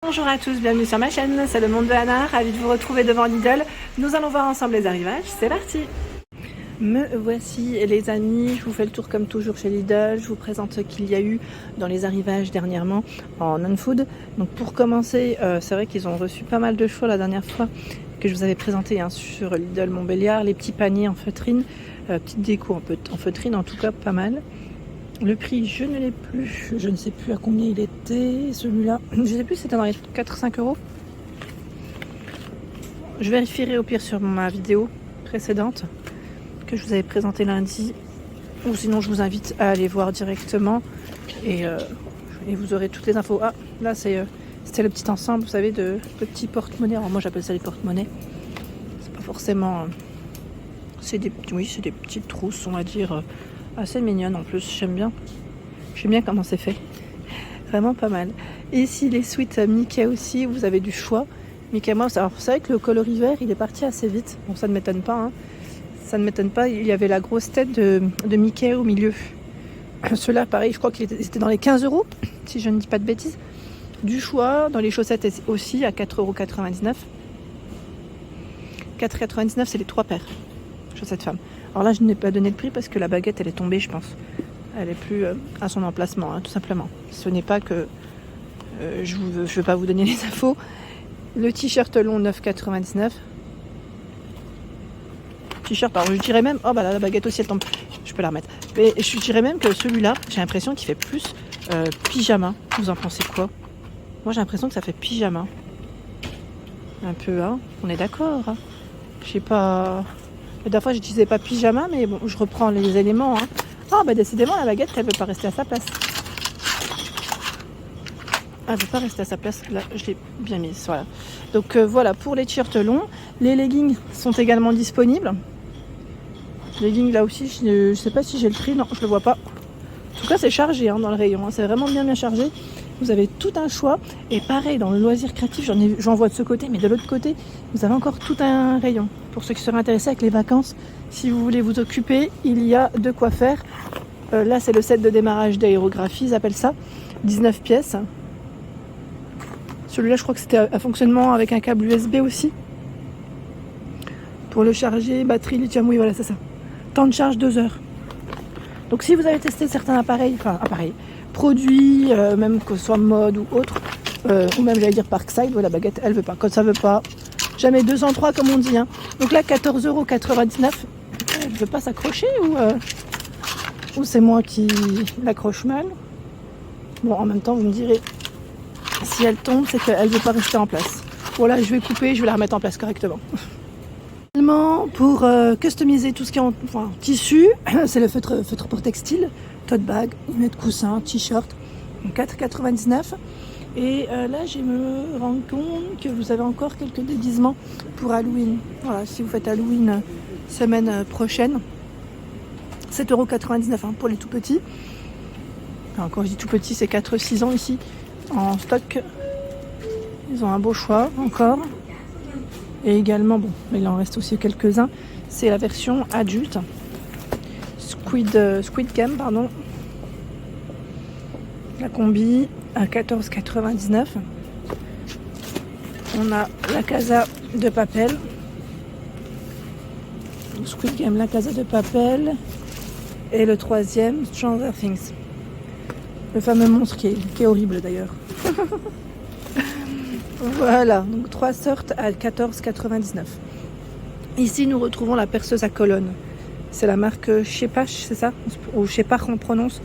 Bonjour à tous, bienvenue sur ma chaîne, c'est le monde de Anna, ravie de vous retrouver devant Lidl. Nous allons voir ensemble les arrivages, c'est parti. Me voici les amis, je vous fais le tour comme toujours chez Lidl, je vous présente ce qu'il y a eu dans les arrivages dernièrement en non-food. Donc pour commencer, c'est vrai qu'ils ont reçu pas mal de choix la dernière fois que je vous avais présenté sur Lidl Montbéliard, les petits paniers en feutrine, petite déco en feutrine en tout cas pas mal. Le prix, je ne l'ai plus. Je ne sais plus à combien il était. Celui-là, je ne sais plus si c'était dans les 4-5 euros. Je vérifierai au pire sur ma vidéo précédente que je vous avais présentée lundi. Ou sinon, je vous invite à aller voir directement. Et vous aurez toutes les infos. Ah, là, c'était le petit ensemble, vous savez, de petits porte-monnaies. Alors moi, j'appelle ça les porte-monnaies. C'est pas forcément... c'est des petites trousses, on va dire... assez mignonne en plus, j'aime bien comment c'est fait, vraiment pas mal. Et ici les suites Mickey aussi, vous avez du choix. Mickey Mouse, alors c'est vrai que le coloris vert il est parti assez vite, bon ça ne m'étonne pas, hein. Ça ne m'étonne pas, il y avait la grosse tête de Mickey au milieu. Ceux-là pareil, je crois qu'il était dans les 15 euros, si je ne dis pas de bêtises. Du choix, dans les chaussettes aussi à 4,99 €. 4,99 € c'est les 3 paires, chaussettes femmes. Alors là, je n'ai pas donné le prix parce que la baguette, elle est tombée, je pense. Elle est plus à son emplacement, hein, tout simplement. Ce n'est pas que je ne veux pas vous donner les infos. Le t-shirt long, 9,99 €. T-shirt, alors je dirais même... Oh, bah là, la baguette aussi, elle tombe. Je peux la remettre. Mais je dirais même que celui-là, j'ai l'impression qu'il fait plus pyjama. Vous en pensez quoi? Moi, j'ai l'impression que ça fait pyjama. Un peu, hein. On est d'accord, hein. Je sais pas... La dernière fois, je n'utilisais pas pyjama, mais bon, je reprends les éléments. Hein. Ah, bah décidément, la baguette, elle ne veut pas rester à sa place. Elle ne veut pas rester à sa place. Là, je l'ai bien mise. Voilà. Donc voilà, pour les t-shirts longs. Les leggings sont également disponibles. Les leggings, là aussi, je ne sais pas si j'ai le prix. Non, je ne le vois pas. En tout cas, c'est chargé hein, dans le rayon. Hein. C'est vraiment bien chargé. Vous avez tout un choix. Et pareil, dans le loisir créatif, j'en vois de ce côté, mais de l'autre côté, vous avez encore tout un rayon. Pour ceux qui seraient intéressés avec les vacances, si vous voulez vous occuper, il y a de quoi faire. Là, c'est le set de démarrage d'aérographie, ils appellent ça. 19 pièces. Celui-là, je crois que c'était à fonctionnement avec un câble USB aussi. Pour le charger, batterie, lithium, oui, voilà, c'est ça. Temps de charge, 2 heures. Donc, si vous avez testé certains appareils, produits, même que ce soit mode ou autre, ou même j'allais dire Parkside, la baguette elle veut pas, quand ça veut pas, jamais 203 comme on dit, hein. Donc là 14,99 €, elle veut pas s'accrocher ou c'est moi qui l'accroche mal. Bon, en même temps vous me direz, si elle tombe c'est qu'elle veut pas rester en place. Voilà, je vais couper, je vais la remettre en place correctement. Pour customiser tout ce qui est en tissu, c'est le feutre pour textile, tote bag, de coussin, t-shirt, 4,99 €. Et là, je me rends compte que vous avez encore quelques déguisements pour Halloween. Voilà, si vous faites Halloween semaine prochaine, 7,99 € hein, pour les tout petits. Alors, quand je dis tout petit, c'est 4-6 ans ici en stock. Ils ont un beau choix encore. Et également, bon, il en reste aussi quelques-uns, c'est la version adulte. Squid Game, pardon. La combi à 14,99 €. On a la Casa de Papel. Squid Game, la Casa de Papel. Et le troisième, Stranger Things. Le fameux monstre qui est horrible d'ailleurs. Voilà, donc 3 sortes à 14,99 €. Ici, nous retrouvons la perceuse à colonne. C'est la marque Shepach, c'est ça? Ou Shepach on prononce.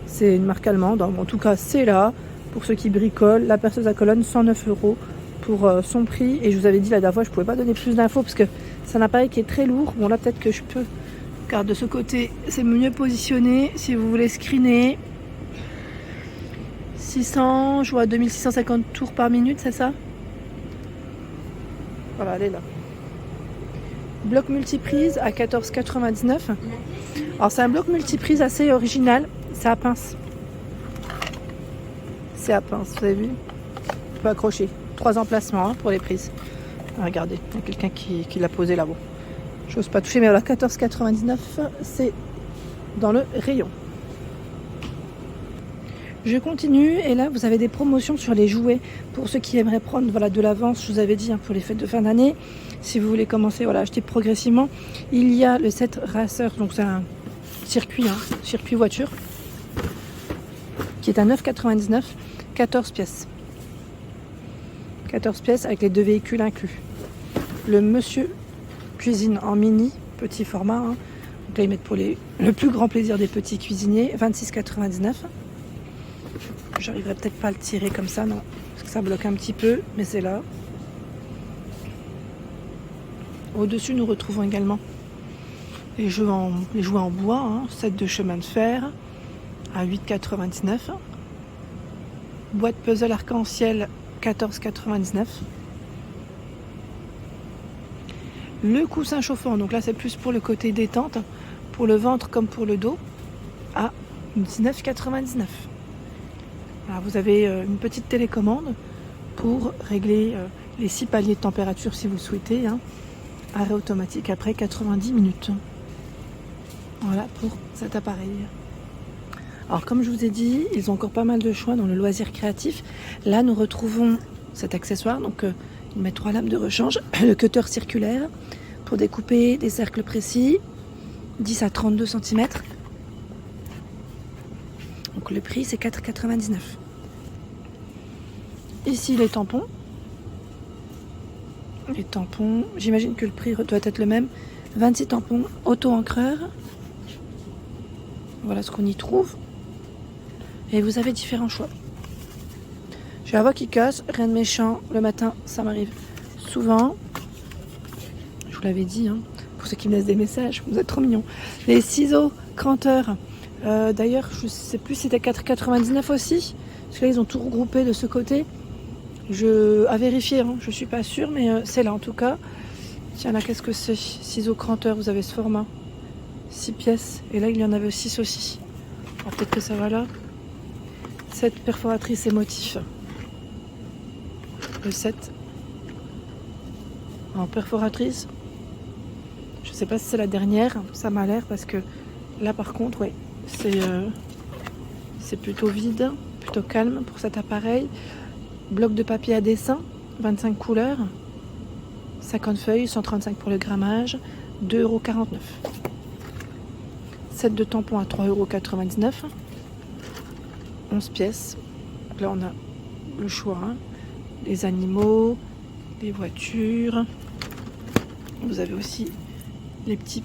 C'est une marque allemande. En tout cas, c'est là. Pour ceux qui bricolent, la perceuse à colonne, 109 € pour son prix. Et je vous avais dit la dernière fois, je ne pouvais pas donner plus d'infos parce que c'est un appareil qui est très lourd. Bon, là, peut-être que je peux. Car de ce côté, c'est mieux positionné. Si vous voulez screener. 600, je vois 2650 tours par minute, c'est ça? Voilà, elle est là. Bloc multiprise à 14,99 €. Alors c'est un bloc multiprise assez original, c'est à pince. C'est à pince, vous avez vu? On peut accrocher. 3 emplacements hein, pour les prises. Ah, regardez, il y a quelqu'un qui l'a posé là-bas. J'ose pas toucher, mais voilà, 14,99 €, c'est dans le rayon. Je continue et là vous avez des promotions sur les jouets pour ceux qui aimeraient prendre de l'avance, je vous avais dit pour les fêtes de fin d'année. Si vous voulez commencer à acheter progressivement, il y a le set Racer, donc c'est un circuit voiture, qui est à 9,99, 14 pièces. 14 pièces avec les 2 véhicules inclus. Le Monsieur Cuisine en mini, petit format, donc là ils mettent pour le plus grand plaisir des petits cuisiniers, 26,99. J'arriverai peut-être pas à le tirer comme ça, non, parce que ça bloque un petit peu, mais c'est là. Au-dessus, nous retrouvons également les jouets en bois, set de chemin de fer à 8,99. Boîte puzzle arc-en-ciel, 14,99. Le coussin chauffant, donc là c'est plus pour le côté détente, pour le ventre comme pour le dos, à 19,99. Alors vous avez une petite télécommande pour régler les 6 paliers de température si vous le souhaitez. Arrêt automatique après 90 minutes. Voilà pour cet appareil. Alors comme je vous ai dit, ils ont encore pas mal de choix dans le loisir créatif. Là nous retrouvons cet accessoire, donc ils mettent 3 lames de rechange, le cutter circulaire pour découper des cercles précis, 10 à 32 cm. Donc le prix c'est 4,99. Ici les tampons. Les tampons, j'imagine que le prix doit être le même. 26 tampons auto-encreurs. Voilà ce qu'on y trouve. Et vous avez différents choix. J'ai la voix qui casse, rien de méchant. Le matin, ça m'arrive souvent. Je vous l'avais dit, pour ceux qui me laissent des messages, vous êtes trop mignons. Les ciseaux cranteurs. D'ailleurs, je ne sais plus si c'était 4,99 aussi. Parce que là, ils ont tout regroupé de ce côté. À vérifier, je suis pas sûre, mais c'est là en tout cas. Tiens, là, qu'est-ce que c'est? Ciseaux cranteurs, vous avez ce format. 6 pièces. Et là, il y en avait 6 aussi. Alors peut-être que ça va là. 7 perforatrices et motifs. Le 7. En perforatrice. Je sais pas si c'est la dernière. Ça m'a l'air parce que là, par contre, ouais, c'est plutôt vide, plutôt calme pour cet appareil. Bloc de papier à dessin, 25 couleurs, 50 feuilles, 135 pour le grammage, 2,49 €. Set de tampons à 3,99 €, 11 pièces. Donc là on a le choix, les animaux, les voitures. Vous avez aussi les petites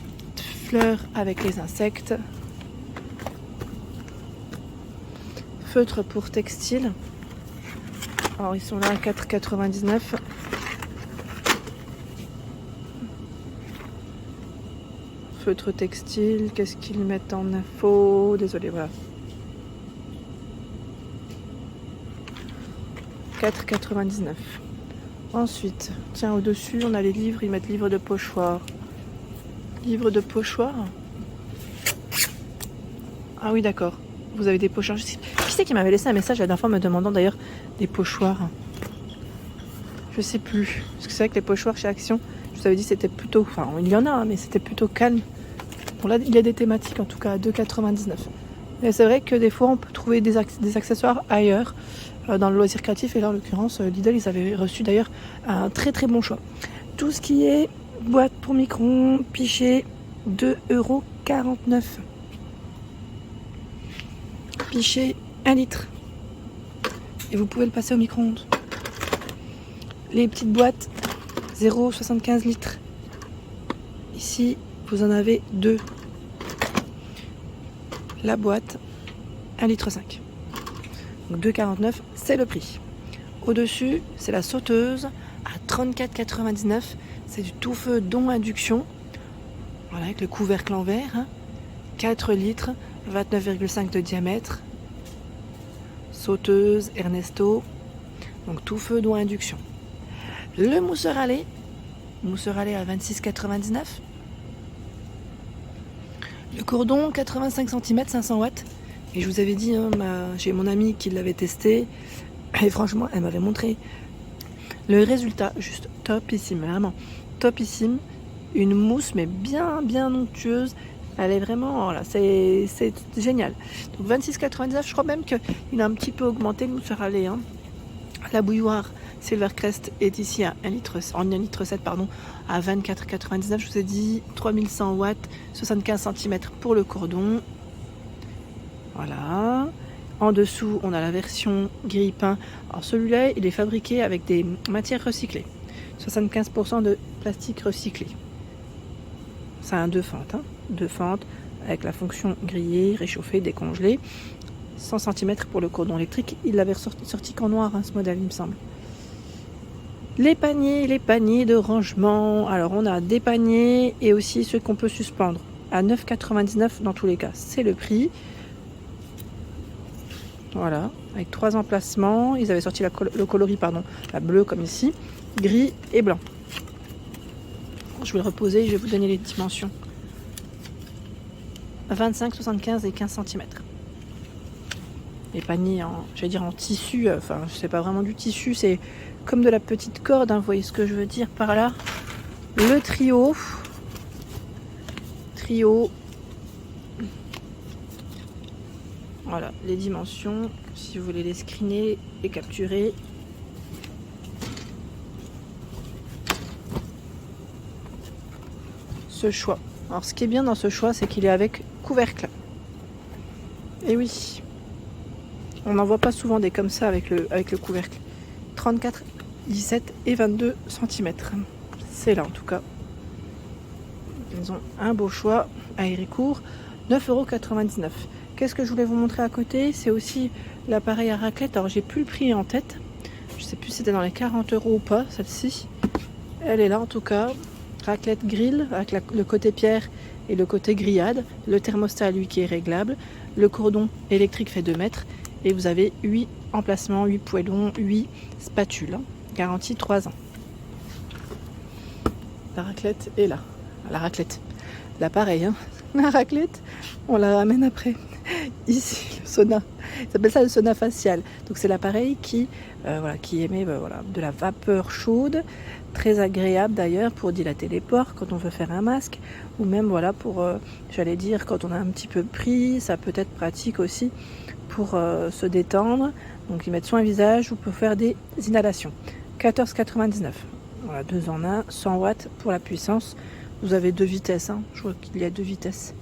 fleurs avec les insectes. Feutres pour textile. Alors ils sont là à 4,99 €. Feutre textile, qu'est-ce qu'ils mettent en info? Désolé, voilà. 4,99 €. Ensuite, tiens, au-dessus, on a les livres, ils mettent livres de pochoir. Livres de pochoir. Ah oui, d'accord. Vous avez des pochoirs. Qui c'est qui m'avait laissé un message la dernière fois me demandant d'ailleurs des pochoirs? Je sais plus. Parce que c'est vrai que les pochoirs chez Action, je vous avais dit c'était plutôt... Enfin, il y en a, mais c'était plutôt calme. Bon, là, il y a des thématiques en tout cas à 2,99 €. Et c'est vrai que des fois, on peut trouver des accessoires ailleurs, dans le loisir créatif. Et là, en l'occurrence, Lidl, ils avaient reçu d'ailleurs un très très bon choix. Tout ce qui est boîte pour micro-ondes, pichet, 2,49 €. Pichet 1 litre. Et vous pouvez le passer au micro-ondes. Les petites boîtes, 0,75 litres. Ici, vous en avez 2. La boîte, 1,5 litre. Donc 2,49 €, c'est le prix. Au-dessus, c'est la sauteuse à 34,99 €. C'est du tout feu dont induction. Voilà, avec le couvercle en verre. 4 litres, 29,5 de diamètre. Sauteuse Ernesto. Donc tout feu dont induction. Le mousseur à lait à 26,99 €. Le cordon 85 cm, 500 watts. Et je vous avais dit, j'ai mon amie qui l'avait testé. Et franchement, elle m'avait montré le résultat. Juste topissime, vraiment topissime. Une mousse, mais bien onctueuse. Elle est vraiment, voilà, c'est génial. Donc 26,99, je crois même qu'il a un petit peu augmenté le mousse à râler. Hein. La bouilloire Silvercrest est ici à 1 litre, en 1 litre 7 pardon, à 24,99. Je vous ai dit 3100 watts, 75 cm pour le cordon. Voilà. En dessous, on a la version grille-pain. Alors celui-là, il est fabriqué avec des matières recyclées. 75% de plastique recyclé. C'est un 2 fentes. Hein. 2 fentes avec la fonction griller, réchauffer, décongeler. 100 cm pour le cordon électrique. Il l'avait sorti qu'en noir, hein, ce modèle, il me semble. Les paniers de rangement. Alors, on a des paniers et aussi ceux qu'on peut suspendre. À 9,99 dans tous les cas. C'est le prix. Voilà, avec 3 emplacements. Ils avaient sorti le coloris, pardon, la bleue comme ici, gris et blanc. Je vais le reposer et je vais vous donner les dimensions. 25, 75 et 15 cm. Les paniers en tissu, enfin c'est pas vraiment du tissu, c'est comme de la petite corde, hein, vous voyez ce que je veux dire par là. Le trio. Voilà, les dimensions, si vous voulez les screener et capturer. Ce choix. Alors ce qui est bien dans ce choix, c'est qu'il est avec couvercle. Et oui, on n'en voit pas souvent des comme ça avec le couvercle. 34, 17 et 22 cm. C'est là en tout cas. Ils ont un beau choix à Héricourt, 9,99 €. Qu'est-ce que je voulais vous montrer à côté? C'est aussi l'appareil à raclette. Alors j'ai plus le prix en tête. Je sais plus si c'était dans les 40 € ou pas, celle-ci. Elle est là en tout cas. Raclette grill avec le côté pierre et le côté grillade. Le thermostat lui qui est réglable. Le cordon électrique fait 2 mètres. Et vous avez 8 emplacements, 8 poêlons, 8 spatules. Garantie 3 ans. La raclette est là. La raclette. L'appareil, hein. La raclette, on la ramène après. Ici, le sauna. Ils appellent ça le sauna facial. Donc c'est l'appareil qui émet de la vapeur chaude, très agréable d'ailleurs pour dilater les pores quand on veut faire un masque, ou même pour, quand on a un petit peu pris, ça peut être pratique aussi pour se détendre. Donc ils mettent soin visage ou pour faire des inhalations. 14,99 €. Voilà, 2 en 1, 100 watts pour la puissance. Vous avez 2 vitesses, hein. Je vois qu'il y a 2 vitesses.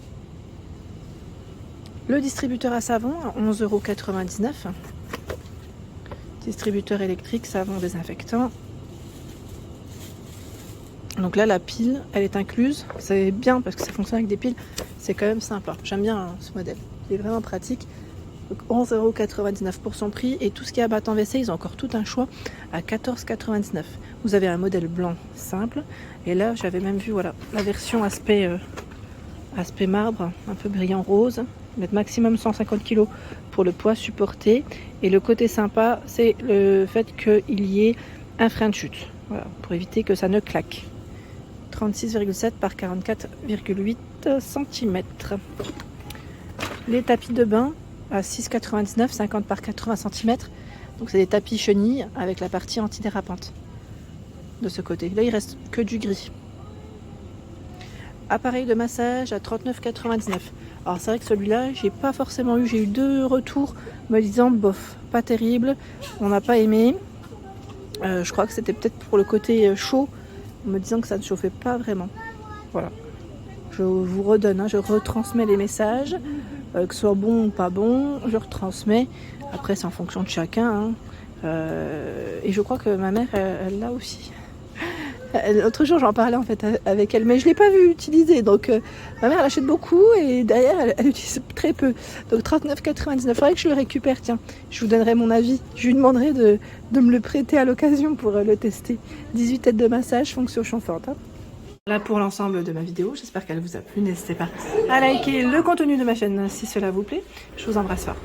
Le distributeur à savon, 11,99 €. Distributeur électrique, savon désinfectant. Donc là, la pile, elle est incluse. C'est bien parce que ça fonctionne avec des piles. C'est quand même sympa. J'aime bien ce modèle. Il est vraiment pratique. Donc 11,99 € pour son prix. Et tout ce qui est à battant WC, ils ont encore tout un choix à 14,99 €. Vous avez un modèle blanc simple. Et là, j'avais même vu la version aspect marbre, un peu brillant rose. Mettre maximum 150 kg pour le poids supporté. Et le côté sympa, c'est le fait qu'il y ait un frein de chute. Voilà, pour éviter que ça ne claque. 36,7 par 44,8 cm. Les tapis de bain à 6,99, 50 par 80 cm. Donc c'est des tapis chenilles avec la partie antidérapante de ce côté. Là, il reste que du gris. Appareil de massage à 39,99 €. Alors c'est vrai que celui-là, j'ai pas forcément eu. J'ai eu 2 retours me disant bof, pas terrible, on n'a pas aimé. Je crois que c'était peut-être pour le côté chaud, en me disant que ça ne chauffait pas vraiment. Voilà. Je vous redonne, hein, je retransmets les messages, que ce soit bon ou pas bon, je retransmets. Après, c'est en fonction de chacun. Hein. Et je crois que ma mère, elle l'a aussi. L'autre jour, j'en parlais en fait avec elle, mais je ne l'ai pas vue utiliser. Donc, ma mère, elle achète beaucoup et derrière, elle utilise très peu. Donc, 39,99 €. Il faudrait que je le récupère. Tiens, je vous donnerai mon avis. Je lui demanderai de me le prêter à l'occasion pour le tester. 18 têtes de massage, fonction chauffante. Hein. Là pour l'ensemble de ma vidéo. J'espère qu'elle vous a plu. N'hésitez pas à liker le contenu de ma chaîne si cela vous plaît. Je vous embrasse fort.